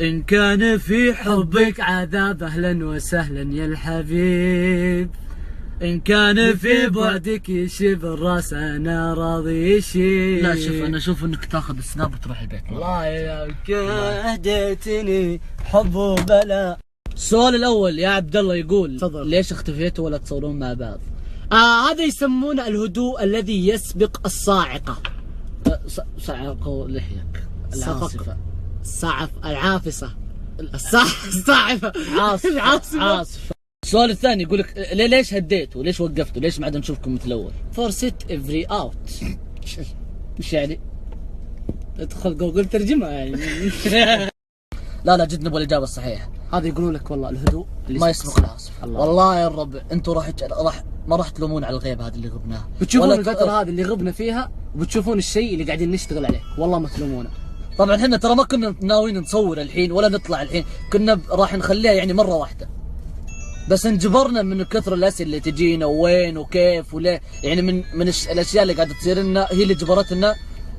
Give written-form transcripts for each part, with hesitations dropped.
إن كان في حبك عذاب أهلا وسهلا يا الحبيب، إن كان في بعدك يشيب الراس أنا راضي يشيب. لا شوف أنا أشوف إنك تاخذ السناب وتروح البيت. والله يا كهدتني حب وبلاء. السؤال الأول يا عبد الله يقول تفضل. ليش اختفيتوا ولا تصورون مع بعض؟ هذا يسمونه الهدوء الذي يسبق الصاعقة. صعقوا لحيك العاصفة. العافصة. الصاعفة. عاصفة. السؤال الثاني يقول لك ليش هديتوا؟ ليش وقفتوا؟ ليش ما عاد نشوفكم مثل الأول؟ For set every out. ايش يعني؟ ادخل جوجل ترجمة يعني. لا جد نبغى الإجابة الصحيحة. هذا يقولون لك والله الهدوء ما يسبق العاصفة. والله يا الرب انتم ما راح تلومون على الغيبة هذه اللي غبناها. بتشوفون الفترة هذه اللي غبنا فيها وبتشوفون الشيء اللي قاعدين نشتغل عليه، والله ما تلومونا. طبعا احنا ترى ما كنا ناويين نصور الحين ولا نطلع الحين، كنا راح نخليها يعني مرة واحدة. بس انجبرنا من كثر الأسئلة اللي تجينا وين وكيف وليه، يعني من الأشياء اللي قاعدة تصير لنا هي اللي جبرتنا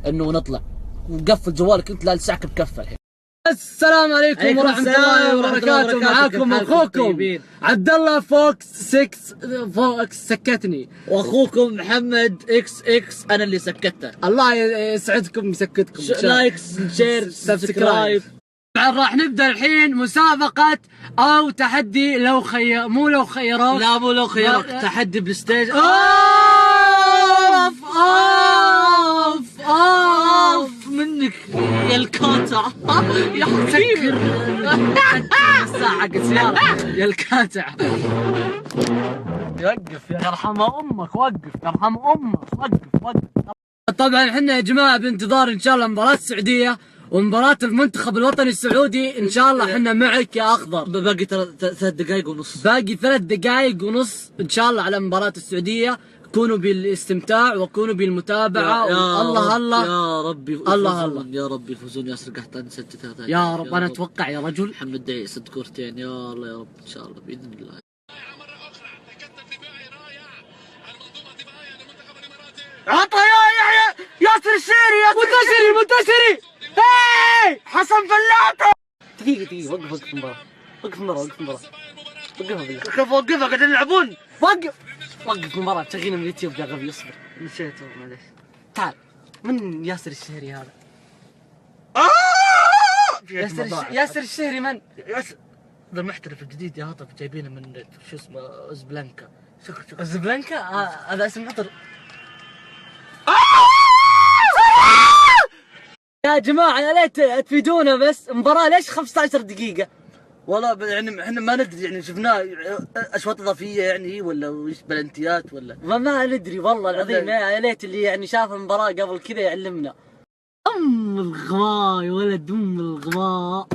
انه نطلع. وقفل جوالك انت لا لساعك بكفه الحين. السلام عليكم ورحمة الله وبركاته. معاكم اخوكم عبد الله فوكس 6 سكتني، واخوكم محمد اكس انا اللي سكته. الله يسعدكم يسكتكم. لايك شير سبسكرايب. طبعا راح نبدا الحين مسابقة او تحدي لو خيروك. لا مو لو خيروك، تحدي بالستيج. اوف منك يا الكاتع يا حبيبي. الساعة حق السيارة يا الكاتع. يوقف يا يرحم امك، وقف يرحم امك، وقف. طبعا احنا يا جماعة بانتظار ان شاء الله مباراة السعودية ومباراة المنتخب الوطني السعودي. ان شاء الله احنا معك يا اخضر. باقي 3 دقائق ونص. باقي 3 دقائق ونص ان شاء الله على مباراة السعودية. كونوا بالاستمتاع وكونوا بالمتابعة. الله يا ربي الله يا رب يفوزون. ياسر قحطاني سجل 3 يا رب. انا اتوقع يا رجل محمد دعي سد كورتين يا الله يا رب ان شاء الله باذن الله. عطى يا يحيى ياسر الشيري منتشري حسن فلاته. دقيقة وقف المباراة. كيف اوقفها؟ قاعدين يلعبون. وقف المباراة. تشغيله من اليوتيوب يا غبي. اصبر نسيته معليش. تعال. من ياسر الشهري هذا؟ ياسر الشهري من؟ هذا المحترف الجديد يا هطف جايبينه من شو اسمه اوزبلانكا. اوزبلانكا هذا اسم مطر. يا جماعة يا ليت تفيدونا بس. مباراة ليش 15 دقيقة؟ والله يعني احنا ما ندري، يعني شفناه اشواط اضافيه يعني ولا وش بلنتيات ولا ما ندري والله العظيم. يا ليت اللي يعني شاف المباراة قبل كذا يعلمنا. الغباء يا ولد الغباء.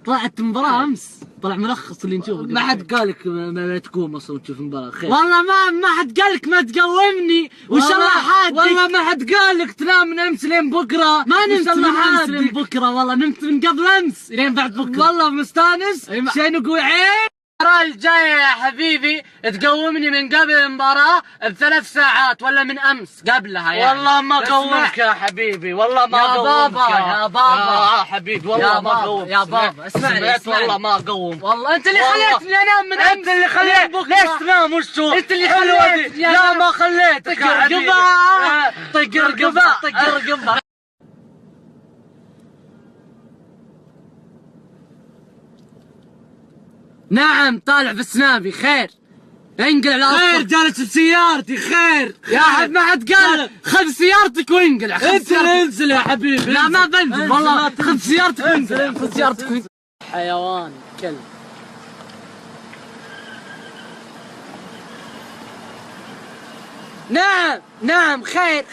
طلعت مباراة امس، طلع ملخص اللي نشوفه. ما حد قالك ما تقوم اصلا وتشوف المباراة خير. والله ما حد قالك ما تقومني وان شاء الله حادك. والله ما حد قالك تنام من امس لين بكره. ما نمت من امس لين بكره، والله نمت من قبل امس لين بعد بكره. والله مستانس شيء نقول عين. المباراة الجاية يا حبيبي تقومني من قبل المباراة ب3 ساعات ولا من امس قبلها يعني. والله ما قومك يا حبيبي، والله ما قومك يا بابا يا حبيبي. والله ما قومك يا بابا. اسمعني والله ما قوم. والله انت اللي خليتني انام من امس. انت اللي خليت. ليش تنام وشو؟ انت اللي خليت. لا ما خليتك يا حبيبي. طق رقبة. نعم طالع في السنابي. خير انقل على خير جالس بسيارتي. خير يا حد ما حد قال خذ سيارتك وانقلع. انزل يا حبيبي. لا ما بنزل والله. خذ سيارتك وانقلع. حيوان كلب. نعم خير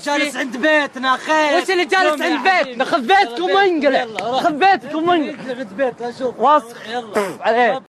جالس عند بيتنا. خير وش اللي جالس عند بيتنا؟ خذ بيتكم وانقلع. خذ بيتكم وانقلع. عند بيتنا. شوف واصل عليك.